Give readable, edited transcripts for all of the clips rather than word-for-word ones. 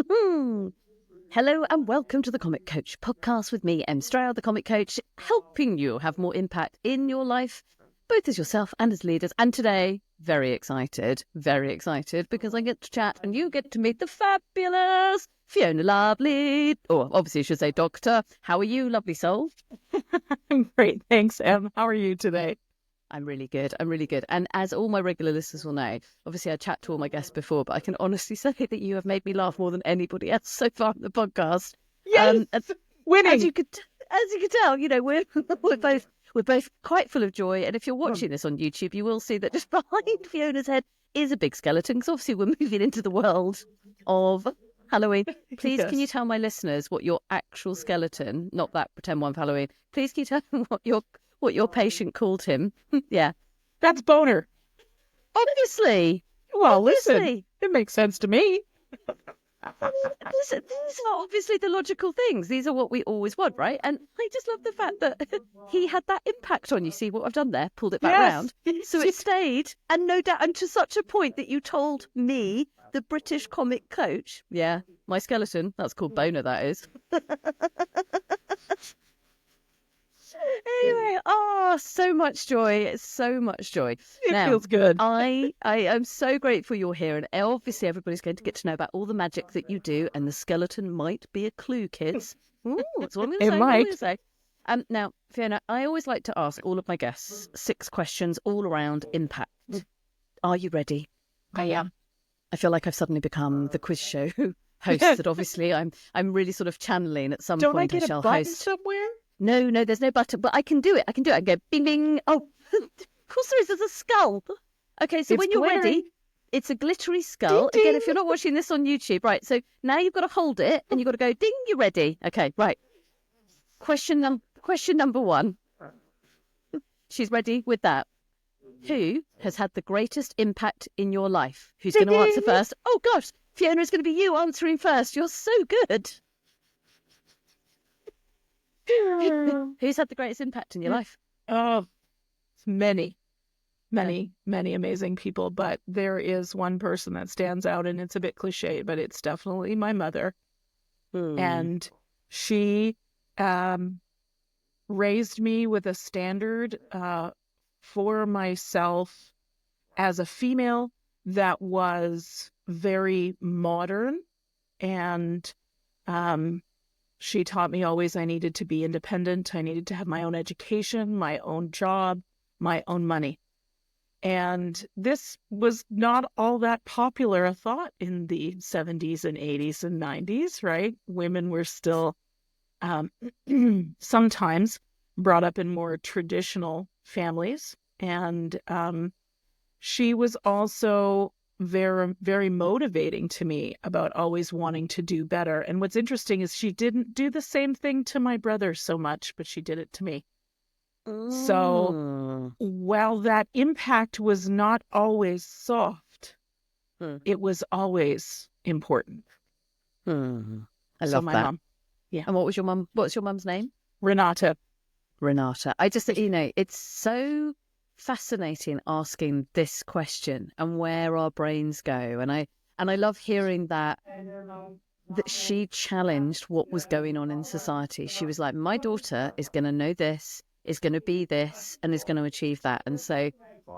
Hello and welcome to the Comic Coach podcast with me, Em Stroud, the Comic Coach, helping you have more impact in your life, both as yourself and as leaders. And today, very excited because I get to chat and you get to meet the fabulous Fiona Lovely, or obviously I should say Doctor. How are you, lovely soul? I'm great. Thanks, Em. How are you today? I'm really good. And as all my regular listeners will know, obviously I chat to all my guests before, but I can honestly say that you have made me laugh more than anybody else so far in the podcast. Yes, winning. As you could tell, you know, we're both quite full of joy. And if you're watching this on YouTube, you will see that just behind Fiona's head is a big skeleton. Because obviously we're moving into the world of Halloween. Please, Yes. Can you tell my listeners what your actual skeleton, not that pretend one for Halloween, please can you tell them what your patient called him? Yeah. That's Boner. Obviously. Well, listen, it makes sense to me. Listen, these are obviously the logical things. These are what we always want, right? And I just love the fact that he had that impact on you. See what I've done there? Pulled it back round. So it stayed. And no doubt, and to such a point that you told me, the British comic coach, yeah, my skeleton, that's called Boner, that is. Anyway, so much joy. It Feels good. I am so grateful you're here, and obviously everybody's going to get to know about all the magic that you do, and the skeleton might be a clue, kids. Ooh, that's what I'm going to say. Now, Fiona, I always like to ask all of my guests 6 questions all around impact. Are you ready? I am. I feel like I've suddenly become the quiz show host that obviously I'm really sort of channeling at some Don't point. I get I shall a button host somewhere? No, there's no button, but I can do it. I can go bing, bing. Oh, of course there is. There's a skull. Okay, so It's when you're glittery. ready, it's a glittery skull. Ding, Again, ding. if you're not watching this on YouTube, right, so now you've got to hold it and you've got to go, ding, you're ready. Okay, right. Question number 1. She's ready with that. Who has had the greatest impact in your life? Who's going to answer first? Oh, gosh, Fiona, it's going to be you answering first. You're so good. Who's had the greatest impact in your life? Oh, many amazing people, but there is one person that stands out, and it's a bit cliche, but it's definitely my mother. And she raised me with a standard for myself as a female that was very modern, and she taught me always I needed to be independent. I needed to have my own education, my own job, my own money. And this was not all that popular a thought in the 70s and 80s and 90s, right? Women were still sometimes brought up in more traditional families. And she was also very, very motivating to me about always wanting to do better. And what's interesting is she didn't do the same thing to my brother so much, but she did it to me. So while that impact was not always soft, it was always important. I love my that. mom. Yeah. And what's your mum's name? Renata. I just, it's so fascinating asking this question and where our brains go. And I love hearing that she challenged what was going on in society. She was like, my daughter is going to know this, is going to be this, and is going to achieve that. And so,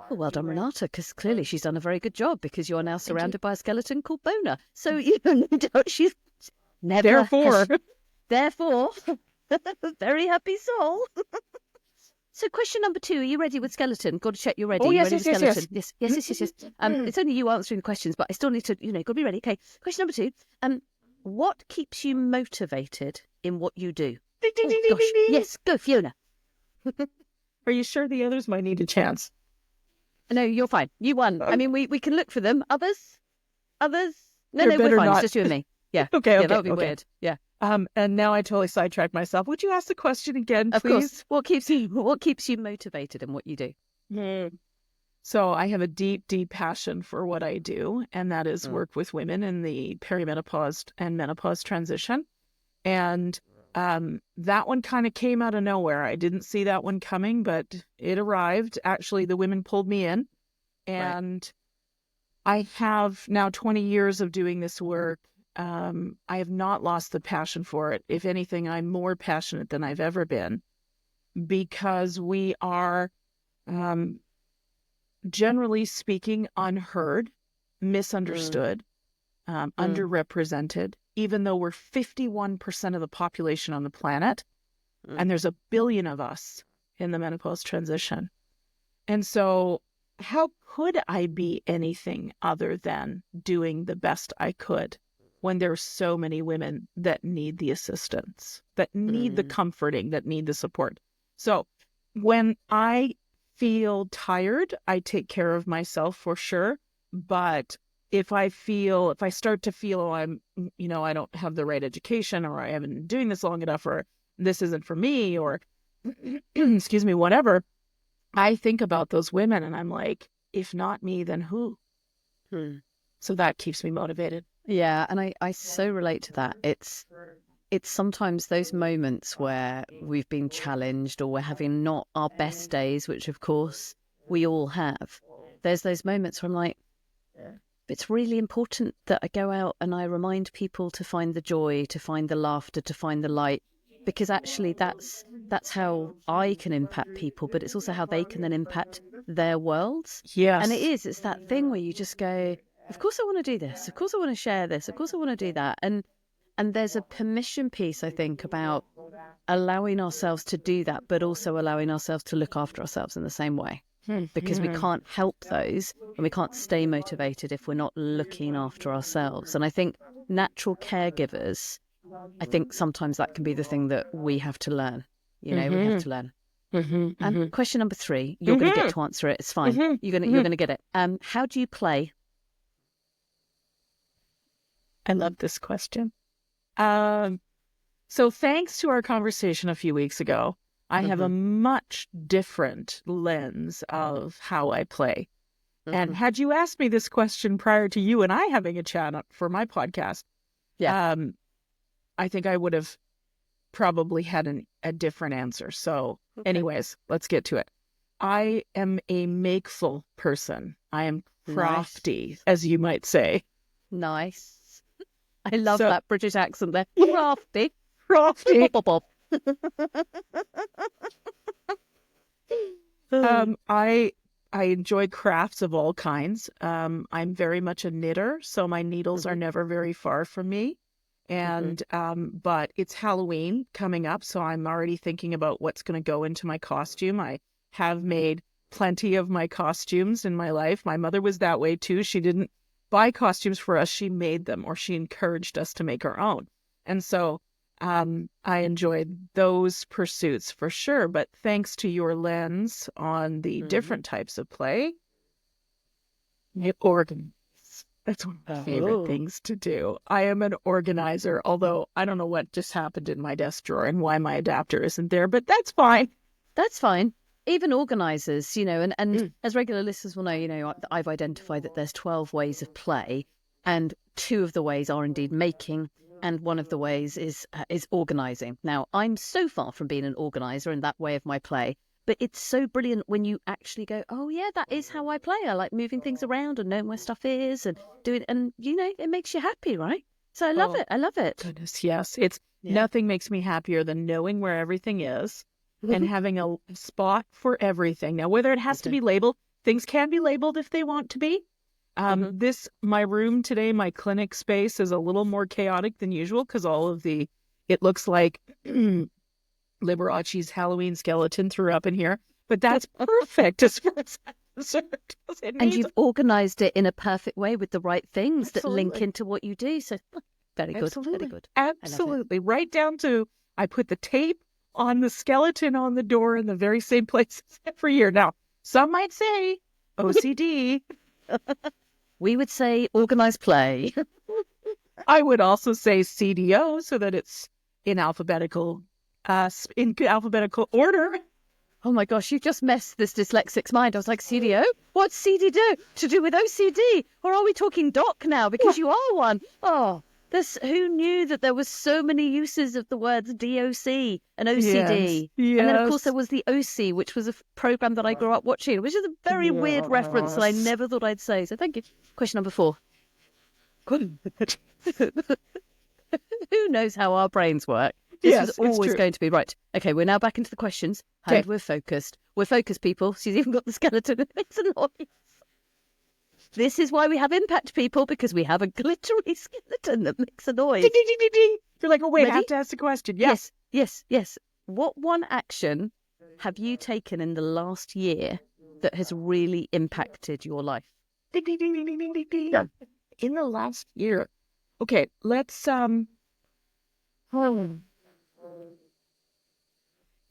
well done, Renata, because clearly she's done a very good job, because you are now surrounded by a skeleton called Boner. So, no doubt she's never... Therefore, very happy soul. So question number 2, are you ready with skeleton? Got to check you're ready. Oh, yes, ready yes, with yes. Yes. It's only you answering the questions, but I still need to, got to be ready. Okay, question number 2. What keeps you motivated in what you do? Gosh. Yes, go, Fiona. Are you sure the others might need a chance? No, you're fine. You won. I mean, we can look for them. Others? No, They're we're fine. not. It's just you and me. Yeah. Okay. Yeah, that would be weird. Yeah. And now I totally sidetracked myself. Would you ask the question again, please? Of course. What keeps you motivated in what you do? So I have a deep, deep passion for what I do, and that is work with women in the perimenopause and menopause transition. And that one kind of came out of nowhere. I didn't see that one coming, but it arrived. Actually, the women pulled me in, and I have now 20 years of doing this work. I have not lost the passion for it. If anything, I'm more passionate than I've ever been, because we are, generally speaking, unheard, misunderstood, underrepresented, even though we're 51% of the population on the planet, and there's 1 billion of us in the menopause transition. And so how could I be anything other than doing the best I could when there's so many women that need the assistance, that need the comforting, that need the support? So when I feel tired, I take care of myself for sure. But if I start to feel, oh, I don't have the right education, or I haven't been doing this long enough, or this isn't for me, or excuse me, whatever, I think about those women and I'm like, if not me, then who? So that keeps me motivated. Yeah, and I so relate to that. It's sometimes those moments where we've been challenged or we're having not our best days, which of course we all have. There's those moments where I'm like, it's really important that I go out and I remind people to find the joy, to find the laughter, to find the light, because actually that's how I can impact people, but it's also how they can then impact their worlds. Yes. And it's that thing where you just go, of course I want to do this, of course I want to share this, of course I want to do that. And there's a permission piece, I think, about allowing ourselves to do that, but also allowing ourselves to look after ourselves in the same way. Because we can't help those and we can't stay motivated if we're not looking after ourselves. And I think natural caregivers, I think sometimes that can be the thing that we have to learn. We have to learn. And question number 3, you're going to get to answer it. It's fine. You're going to get it. How do you play? I love this question. So thanks to our conversation a few weeks ago, I have a much different lens of how I play. And had you asked me this question prior to you and I having a chat for my podcast, I think I would have probably had a different answer. So anyways, let's get to it. I am a makeful person. I am crafty, as you might say. Nice. I love that British accent there. Crafty. Crafty. I enjoy crafts of all kinds. I'm very much a knitter, so my needles are never very far from me. And but it's Halloween coming up, so I'm already thinking about what's going to go into my costume. I have made plenty of my costumes in my life. My mother was that way too. She didn't buy costumes for us. She made them, or she encouraged us to make our own. And so I enjoyed those pursuits for sure. But thanks to your lens on the different types of play, organize. That's one of my favorite things to do. I am an organizer, although I don't know what just happened in my desk drawer and why my adapter isn't there, but that's fine. That's fine. Even organizers, and as regular listeners will know, I've identified that there's 12 ways of play, and 2 of the ways are indeed making, and one of the ways is organizing. Now, I'm so far from being an organizer in that way of my play, but it's so brilliant when you actually go, oh yeah, that is how I play. I like moving things around and knowing where stuff is and doing, and it makes you happy, right? So I love it. I love it. Goodness, yes. Nothing makes me happier than knowing where everything is and having a spot for everything. Now, whether it has to be labeled, things can be labeled if they want to be. My room today, my clinic space, is a little more chaotic than usual because it looks like Liberace's Halloween skeleton threw up in here, but that's perfect as far as I'm concerned. And you've organized it in a perfect way with the right things that link into what you do. So very good. Very good. Absolutely. Right down to, I put the tape on the skeleton on the door in the very same place every year. Now, some might say OCD. We would say organized play. I would also say CDO, so that it's in alphabetical order. Oh my gosh, you just messed this dyslexic's mind. I was like, CDO? What's CD to do with OCD? Or are we talking doc now? Because you are one. Oh, who knew that there was so many uses of the words DOC and OCD? Yes. And then, of course, there was the OC, which was a program that I grew up watching, which is a very weird reference that I never thought I'd say. So thank you. Question number 4. Who knows how our brains work? This Yes, was it's always true. going to be right. Okay, we're now back into the questions, Okay. and we're focused. We're focused, people. She's even got the skeleton. It makes a noise. This is why we have impact, people, because we have a glittery skeleton that makes a noise. Ding, ding, ding, ding, ding. You're like, oh, wait, I Ready? have to ask the question. Yeah. Yes. What one action have you taken in the last year that has really impacted your life? Ding, ding, ding, ding, ding, ding, ding, ding. Yeah. In the last year. Okay, let's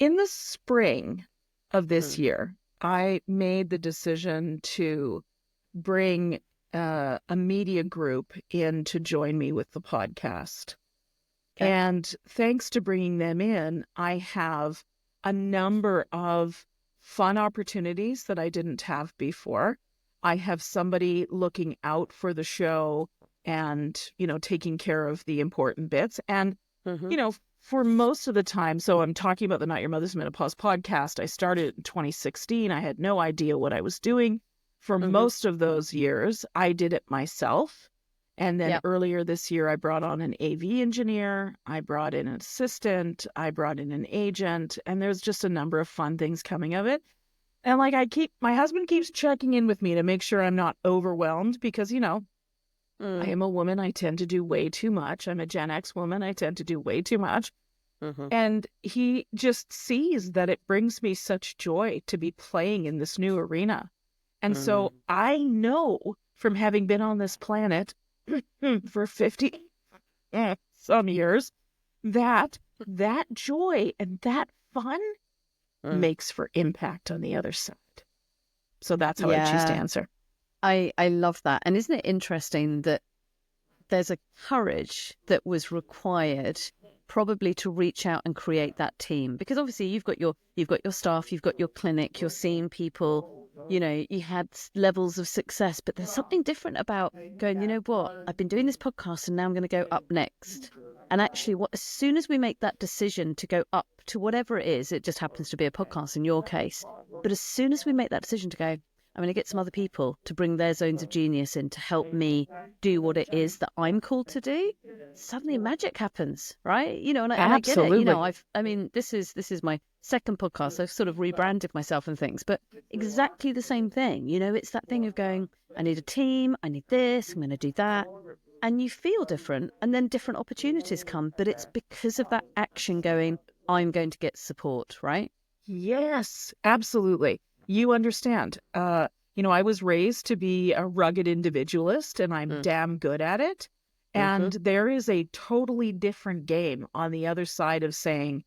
in the spring of this year, I made the decision to bring a media group in to join me with the podcast. Okay. And thanks to bringing them in, I have a number of fun opportunities that I didn't have before. I have somebody looking out for the show and, taking care of the important bits. And, for most of the time, so I'm talking about the Not Your Mother's Menopause podcast. I started in 2016. I had no idea what I was doing. For most of those years, I did it myself. And then earlier this year, I brought on an AV engineer, I brought in an assistant, I brought in an agent, and there's just a number of fun things coming of it. And my husband keeps checking in with me to make sure I'm not overwhelmed because, I am a woman. I tend to do way too much. I'm a Gen X woman. I tend to do way too much. And he just sees that it brings me such joy to be playing in this new arena. And so I know from having been on this planet for 50 some years that joy and that fun makes for impact on the other side. So that's how I choose to answer. I love that. And isn't it interesting that there's a courage that was required probably to reach out and create that team? Because obviously you've got your staff, you've got your clinic, you're seeing people, you had levels of success, but there's something different about going, you know what, I've been doing this podcast and now I'm going to go up next. And actually, as soon as we make that decision to go up to whatever it is, it just happens to be a podcast in your case. But as soon as we make that decision to go, I'm going to get some other people to bring their zones of genius in to help me do what it is that I'm called to do, suddenly magic happens, right? And I get it. This is my second podcast. I've sort of rebranded myself and things, but exactly the same thing. It's that thing of going, I need a team, I need this, I'm going to do that. And you feel different, and then different opportunities come, but it's because of that action going, I'm going to get support, right? Yes, absolutely. You understand. I was raised to be a rugged individualist, and I'm damn good at it. And there is a totally different game on the other side of saying,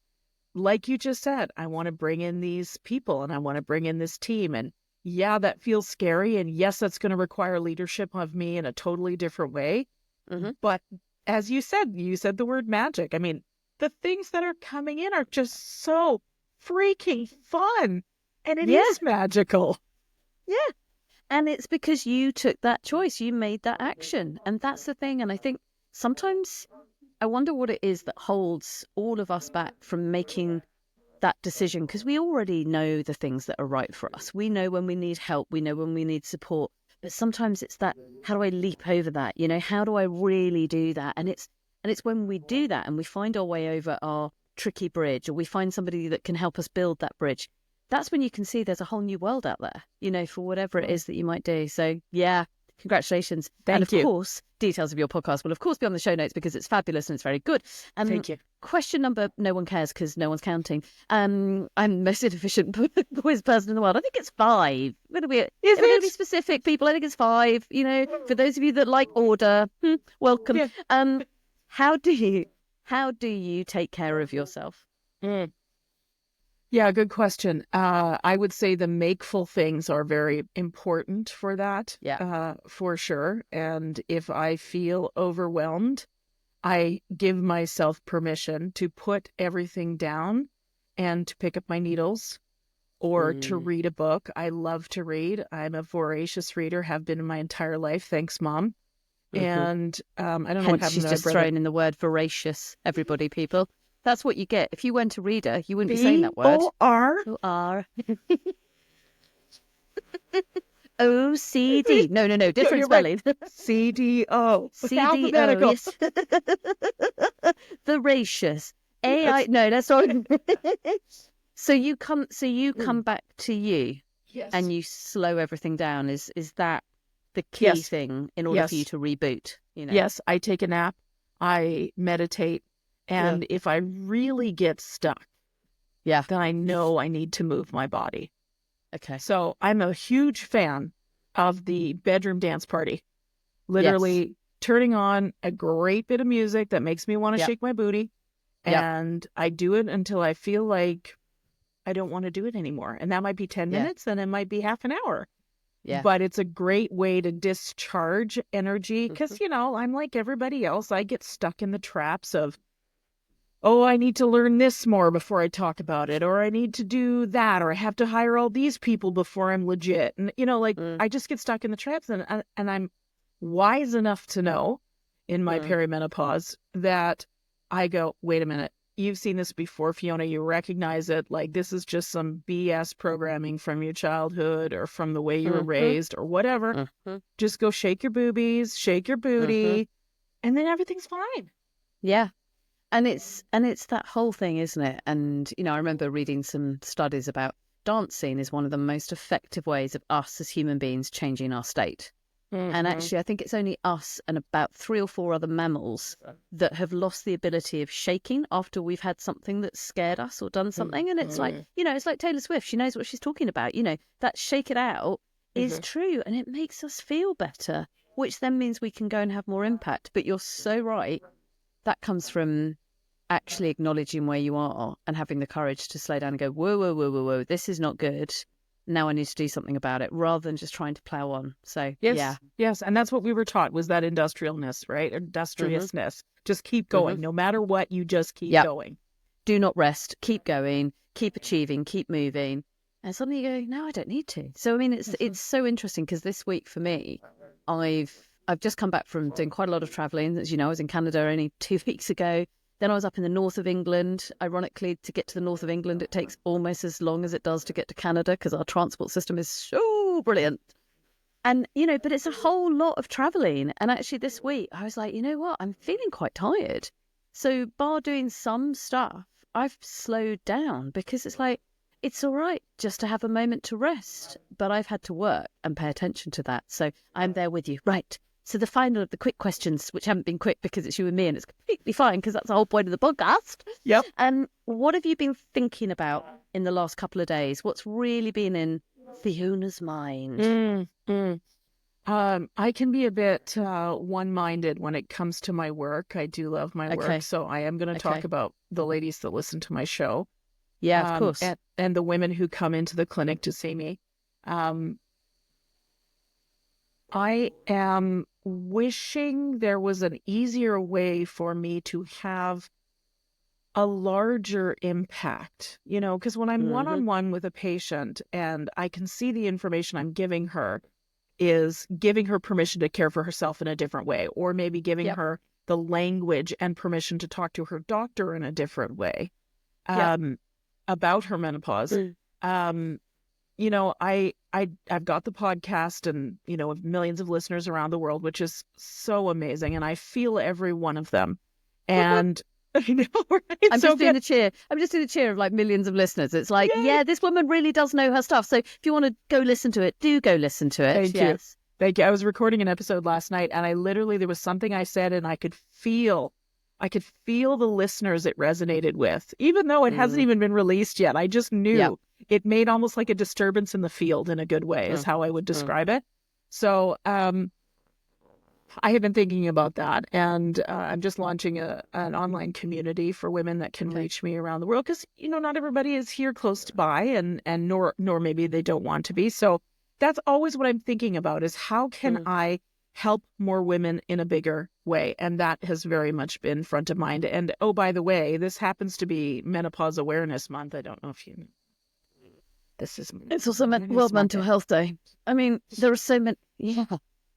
like you just said, I want to bring in these people and I want to bring in this team. And yeah, that feels scary. And yes, that's going to require leadership of me in a totally different way. But as you said the word magic. I mean, the things that are coming in are just so freaking fun. And it is magical. Yeah. And it's because you took that choice. You made that action. And that's the thing. And I think sometimes I wonder what it is that holds all of us back from making that decision, because we already know the things that are right for us. We know when we need help. We know when we need support. But sometimes it's that, how do I leap over that? How do I really do that? And it's when we do that and we find our way over our tricky bridge, or we find somebody that can help us build that bridge. That's when you can see there's a whole new world out there, for whatever it is that you might do. So yeah, congratulations. Thank you. Of course, details of your podcast will of course be on the show notes because it's fabulous and it's very good. Thank you. Question number, no one cares because no one's counting. I'm the most inefficient quiz person in the world. I think it's 5. We're going to be specific, people. I think it's 5. For those of you that like order, welcome. Yeah. How do you take care of yourself? Yeah, good question. I would say the makeful things are very important for that. Yeah. For sure. And if I feel overwhelmed, I give myself permission to put everything down and to pick up my needles or to read a book. I love to read. I'm a voracious reader, have been my entire life. Thanks, Mom. And I don't know what happened. She's just thrown in the word voracious, everybody, people. That's what you get. If you weren't a reader, you wouldn't be saying that word. O-R. O-R. OCD. No, different you're right. spelling. CDO. CDO, Alphabetical. yes. Voracious. AI. No, that's not. So you come back to you, Yes. and you slow everything down. Is that the key Yes. thing in order for you to reboot? Yes, I take a nap. I meditate. And if I really get stuck, then I know I need to move my body. Okay. So I'm a huge fan of the bedroom dance party. Literally turning on a great bit of music that makes me want to shake my booty. And I do it until I feel like I don't want to do it anymore. And that might be 10 minutes, and it might be half an hour. Yeah. But it's a great way to discharge energy because, I'm like everybody else. I get stuck in the traps of, oh, I need to learn this more before I talk about it, or I need to do that, or I have to hire all these people before I'm legit. And, I just get stuck in the traps, and I'm wise enough to know in my perimenopause that I go, wait a minute, you've seen this before, Fiona, you recognize it. Like, this is just some BS programming from your childhood or from the way you were raised or whatever. Just go shake your boobies, shake your booty, and then everything's fine. Yeah. And it's that whole thing, isn't it? And, I remember reading some studies about dancing is one of the most effective ways of us as human beings changing our state. And actually, I think it's only us and about 3 or 4 other mammals that have lost the ability of shaking after we've had something that scared us or done something. And it's like, it's like Taylor Swift. She knows what she's talking about. That shake it out is true. And it makes us feel better, which then means we can go and have more impact. But you're so right. That comes from actually acknowledging where you are and having the courage to slow down and go, whoa, whoa, whoa, whoa, whoa, this is not good. Now I need to do something about it, rather than just trying to plow on. So, yes. And that's what we were taught, was that industrialness, right? Industriousness. Just keep going. No matter what, you just keep going. Do not rest. Keep going. Keep achieving. Keep moving. And suddenly you go, no, I don't need to. So, I mean, it's so interesting because this week for me, I've just come back from doing quite a lot of traveling. As you know, I was in Canada only 2 weeks ago. Then I was up in the north of England. Ironically, to get to the north of England, it takes almost as long as it does to get to Canada because our transport system is so brilliant. And, but it's a whole lot of traveling. And actually this week, I was like, you know what? I'm feeling quite tired. So bar doing some stuff, I've slowed down because it's like, it's all right just to have a moment to rest. But I've had to work and pay attention to that. So I'm there with you. Right. So the final of the quick questions, which haven't been quick because it's you and me, and it's completely fine because that's the whole point of the podcast. Yep. And what have you been thinking about in the last couple of days? What's really been in Fiona's mind? I can be a bit one-minded when it comes to my work. I do love my work, so I am going to talk about the ladies that listen to my show. Yeah, of course. And the women who come into the clinic to see me. I am wishing there was an easier way for me to have a larger impact, because when I'm one-on-one with a patient and I can see the information I'm giving her is giving her permission to care for herself in a different way, or maybe giving her the language and permission to talk to her doctor in a different way about her menopause. I've got the podcast and, with millions of listeners around the world, which is so amazing. And I feel every one of them. And I know, right? I'm just doing the cheer. I'm just doing the cheer of like millions of listeners. It's like, this woman really does know her stuff. So if you want to go listen to it, do go listen to it. Thank you. I was recording an episode last night and there was something I said and I could feel the listeners it resonated with, even though it hasn't even been released yet. I just knew it made almost like a disturbance in the field in a good way is how I would describe it. So I have been thinking about that. And I'm just launching an online community for women that can reach me around the world because, not everybody is here close by and nor maybe they don't want to be. So that's always what I'm thinking about is how can I help more women in a bigger way. And that has very much been front of mind. And oh, by the way, this happens to be Menopause Awareness Month. I don't know if you know. It's also World Mental Health Day. I mean, there are so many.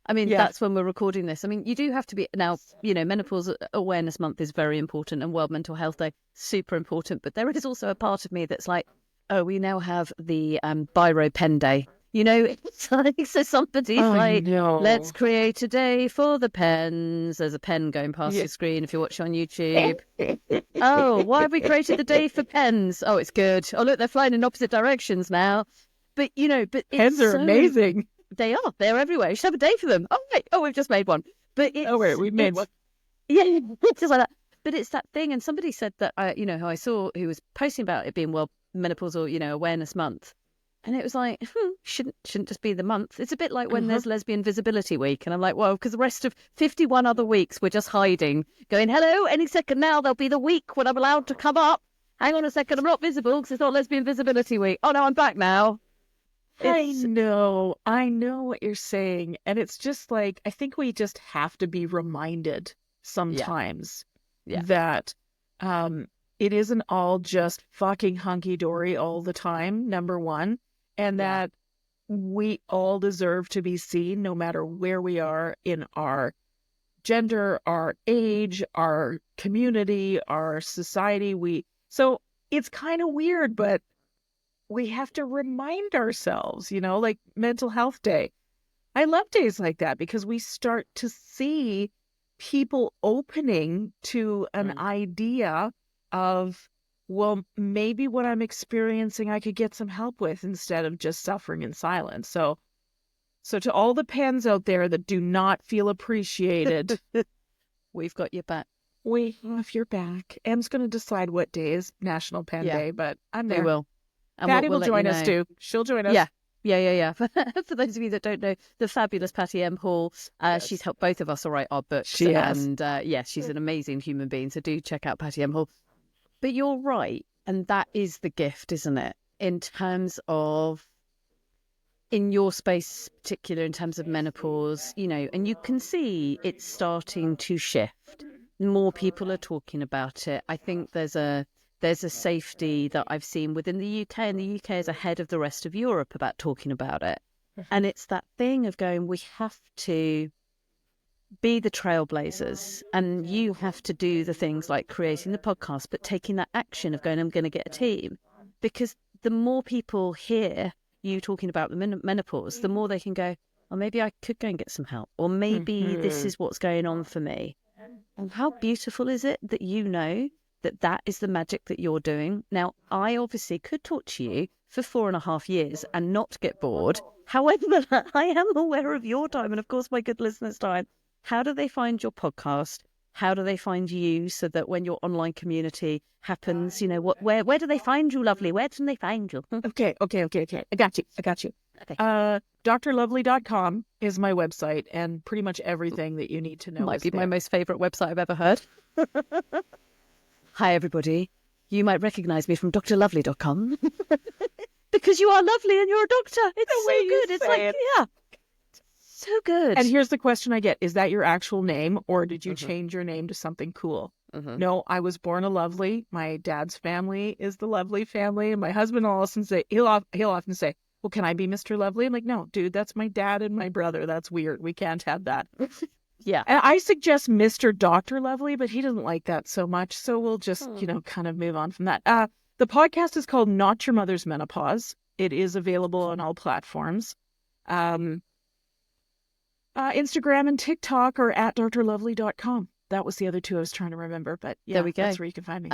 That's when we're recording this. I mean, you do have to be now, Menopause Awareness Month is very important and World Mental Health Day, super important. But there is also a part of me that's like, oh, we now have the Biro Pen Day. You know, it's like, so somebody's I like, know. let's create a day for the pens. There's a pen going past Yeah. your screen if you watch on YouTube. Oh, why have we created the day for pens? Oh, it's good. Oh, look, they're flying in opposite directions now. But, you know, but it's Pens are amazing. They are. They're everywhere. You should have a day for them. Oh, wait. Oh, we've just made one. But Oh, wait, we made one. Yeah, it's just like that. But it's that thing. And somebody said that, who I saw who was posting about it being World Menopausal, Awareness Month. And it was like, shouldn't just be the month. It's a bit like when there's Lesbian Visibility Week. And I'm like, well, because the rest of 51 other weeks we're just hiding, going, hello, any second now there'll be the week when I'm allowed to come up. Hang on a second, I'm not visible because it's not Lesbian Visibility Week. Oh, no, I'm back now. I know what you're saying. And it's just like, I think we just have to be reminded sometimes that it isn't all just fucking hunky-dory all the time, number one, and that we all deserve to be seen no matter where we are in our gender, our age, our community, our society. So it's kind of weird, but we have to remind ourselves, like Mental Health Day. I love days like that because we start to see people opening to an idea of, well, maybe what I'm experiencing I could get some help with instead of just suffering in silence. So to all the pens out there that do not feel appreciated, we've got your back. We have your back. Em's going to decide what day is National Pen Day, but I'm there. We will. And Patty will join us too. She'll join us. Yeah. For those of you that don't know, the fabulous Patty M. Hall, she's helped both of us write our books. She has. And she's an amazing human being. So do check out Patty M. Hall. But you're right. And that is the gift, isn't it? In terms of, in your space, particular in terms of menopause, and you can see it's starting to shift. More people are talking about it. I think there's a safety that I've seen within the UK, and the UK is ahead of the rest of Europe about talking about it. And it's that thing of going, we have to be the trailblazers, and you have to do the things like creating the podcast, but taking that action of going, I'm going to get a team. Because the more people hear you talking about the menopause, the more they can go, oh, maybe I could go and get some help, or maybe this is what's going on for me. And how beautiful is it that that is the magic that you're doing? Now, I obviously could talk to you for 4.5 years and not get bored. However, I am aware of your time and, of course, my good listeners' time. How do they find your podcast? How do they find you so that when your online community happens, where do they find you, lovely? Where can they find you? Okay. I got you. Okay. drlovely.com is my website, and pretty much everything that you need to know. Might be my most favourite website I've ever heard. Hi, everybody. You might recognise me from drlovely.com because you are lovely and you're a doctor. It's so good. It's like, so good. And here's the question I get. Is that your actual name, or did you change your name to something cool? No, I was born a Lovely. My dad's family is the Lovely family. And my husband will often say, he'll often say, well, can I be Mr. Lovely? I'm like, no, dude, that's my dad and my brother. That's weird. We can't have that. Yeah. And I suggest Mr. Dr. Lovely, but he doesn't like that so much. So we'll just, kind of move on from that. The podcast is called Not Your Mother's Menopause. It is available on all platforms. Instagram and TikTok are at drlovely.com. That was the other two I was trying to remember, but there we go. That's where you can find me.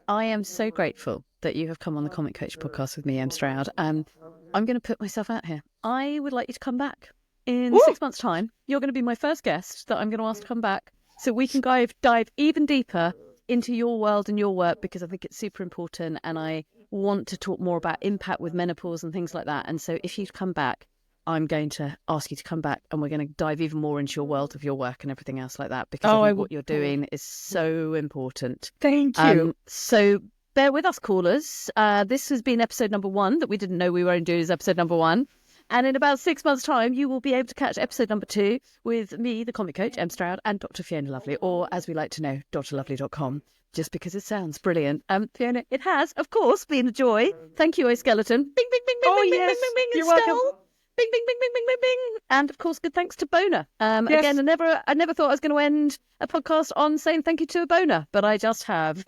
I am so grateful that you have come on the Comic Coach podcast with me, Em Stroud. I'm going to put myself out here. I would like you to come back in 6 months' time. You're going to be my first guest that I'm going to ask to come back so we can dive even deeper into your world and your work, because I think it's super important, and I want to talk more about impact with menopause and things like that. And so if you come back, I'm going to ask you to come back, and we're going to dive even more into your world of your work and everything else like that, because I think what you're doing is so important. Thank you. So bear with us, callers. This has been episode number 1 that we didn't know we were doing as episode number 1. And in about 6 months' time, you will be able to catch episode number 2 with me, the Comic Coach, Em Stroud, and Dr. Fiona Lovely, or as we like to know, drlovely.com, just because it sounds brilliant. Fiona, it has, of course, been a joy. Thank you, O Skeleton. Bing, bing, bing, bing, bing, yes. bing, bing, bing, You're Estelle. welcome. Bing, bing, bing, bing, bing, bing, bing. And of course, good thanks to Boner. Yes. Again, I never thought I was going to end a podcast on saying thank you to a boner, but I just have.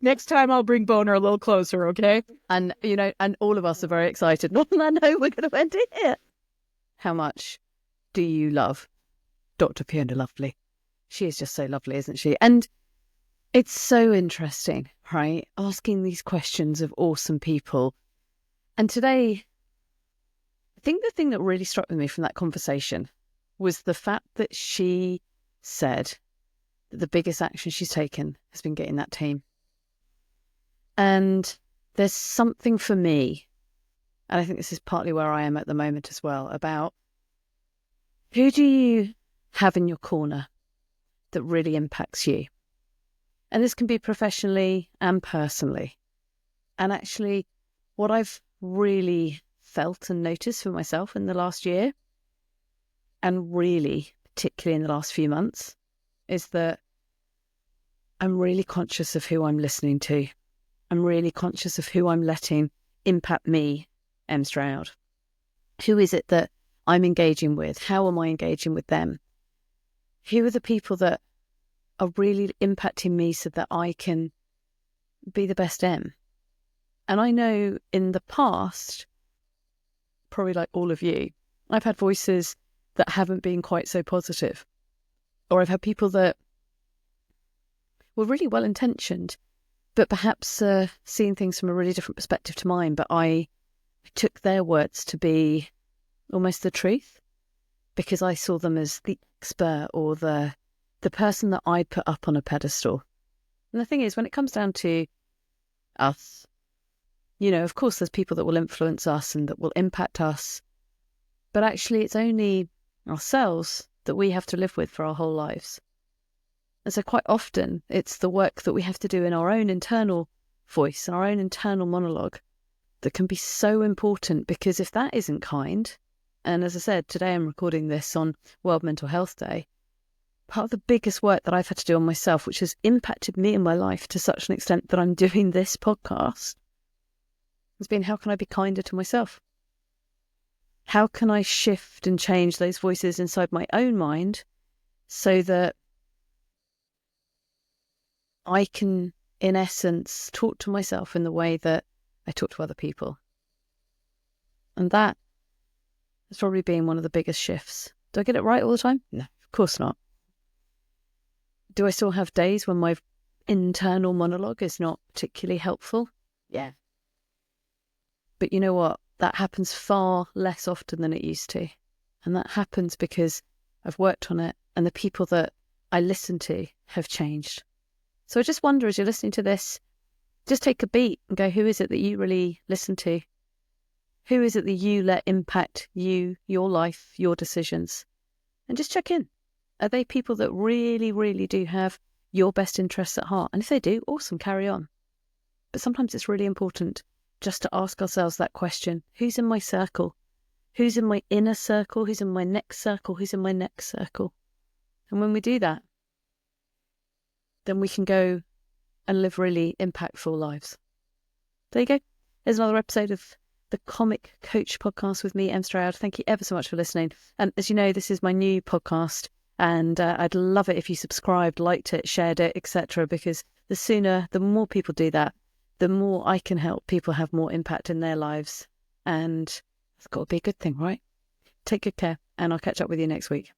Next time I'll bring Boner a little closer, okay? And, and all of us are very excited. Not that I know we're going to end it here. How much do you love Dr. Fiona Lovely? She is just so lovely, isn't she? And it's so interesting, right? Asking these questions of awesome people. And today, I think the thing that really struck with me from that conversation was the fact that she said that the biggest action she's taken has been getting that team. And there's something for me, and I think this is partly where I am at the moment as well, about who do you have in your corner that really impacts you? And this can be professionally and personally. And actually, what I've really felt and noticed for myself in the last year, and really particularly in the last few months, is that I'm really conscious of who I'm listening to. I'm really conscious of who I'm letting impact me, Em Stroud. Who is it that I'm engaging with? How am I engaging with them? Who are the people that are really impacting me so that I can be the best Em? And I know in the past, probably like all of you, I've had voices that haven't been quite so positive. Or I've had people that were really well-intentioned, but perhaps seeing things from a really different perspective to mine. But I took their words to be almost the truth because I saw them as the expert or the person that I'd put up on a pedestal. And the thing is, when it comes down to us, of course, there's people that will influence us and that will impact us. But actually, it's only ourselves that we have to live with for our whole lives. And so quite often, it's the work that we have to do in our own internal voice and our own internal monologue that can be so important, because if that isn't kind, and as I said, today I'm recording this on World Mental Health Day, part of the biggest work that I've had to do on myself, which has impacted me in my life to such an extent that I'm doing this podcast, has been, how can I be kinder to myself? How can I shift and change those voices inside my own mind so that I can, in essence, talk to myself in the way that I talk to other people? And that has probably been one of the biggest shifts. Do I get it right all the time? No, of course not. Do I still have days when my internal monologue is not particularly helpful? Yeah. But you know what? That happens far less often than it used to. And that happens because I've worked on it and the people that I listen to have changed. So I just wonder, as you're listening to this, just take a beat and go, who is it that you really listen to? Who is it that you let impact you, your life, your decisions? And just check in. Are they people that really, really do have your best interests at heart? And if they do, awesome, carry on. But sometimes it's really important just to ask ourselves that question. Who's in my circle? Who's in my inner circle? Who's in my next circle? Who's in my next circle? And when we do that, then we can go and live really impactful lives. There you go. There's another episode of the Comic Coach podcast with me, Em Stroud. Thank you ever so much for listening. As you know, this is my new podcast, and I'd love it if you subscribed, liked it, shared it, etc. Because the more people do that, the more I can help people have more impact in their lives. And it's got to be a good thing, right? Take good care, and I'll catch up with you next week.